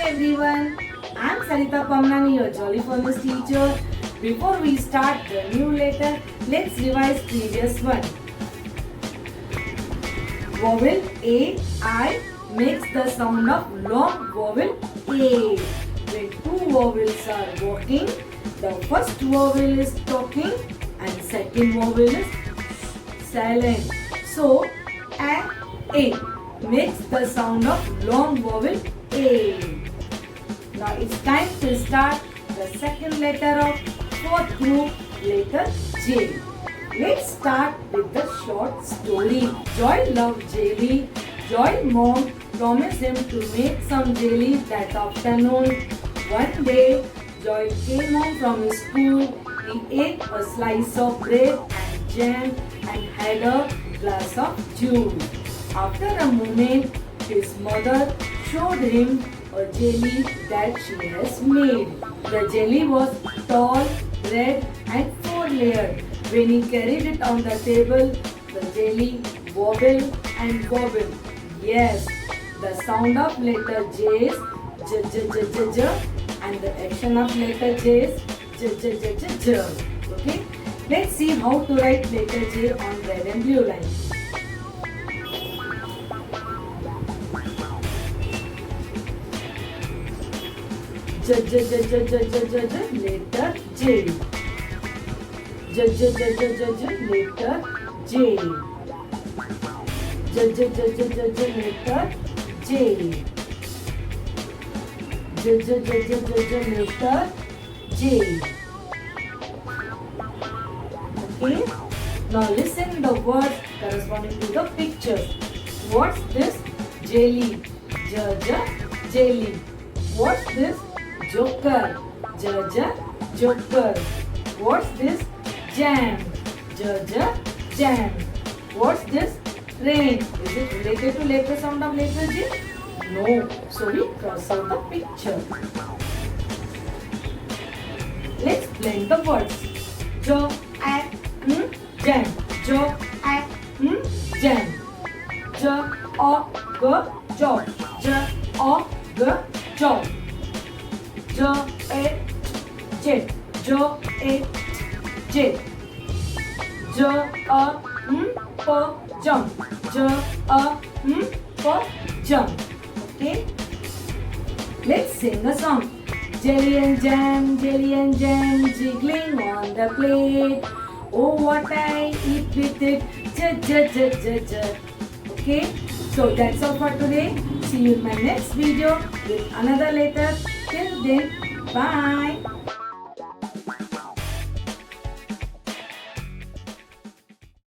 everyone, I'm Sarita Pamnani, your Jolly Furnace teacher. Before we start the new letter, let's revise previous one. Vowel A, I makes the sound of long vowel A. When two vowels are walking, the first vowel is talking and second vowel is silent. So, A makes the sound of long vowel A. Now it's time to start the second letter of fourth group, letter J. Let's start with the short story. Joy loved jelly. Joy's mom promised him to make some jelly that afternoon. One day, Joy came home from his school. He ate a slice of bread and jam and had a glass of juice. After a moment, his mother showed him a jelly that she has made. The jelly was tall, red and four-layered. When he carried it on the table, the jelly wobbled and wobbled. Yes, the sound of letter J is J J J J J and the action of letter J is J J J J J. Okay, let's see how to write letter J on red and blue line. J J J J J J J J letter J. J J J J J J letter J. J J J J J J letter J. J J J J J J letter J. Okay. Now listen the words corresponding to the pictures. What's this? Jelly. J J jelly. What's this? Joker. J J joker. What's this? Jam. J J jam. What's this? Rain. Is it related to letter sound of letter J? No. So we cross out the picture. Let's blend the words. Jo at jam. Jo at jam. J o g job. J o g job. J a jet. J a jet. J a p jump. J a p jump. Okay. Let's sing a song. Jelly and jam, jiggling on the plate. Oh, what I eat with it. J j j j j. Okay. So that's all for today. See you in my next video with another letter. Till then, bye.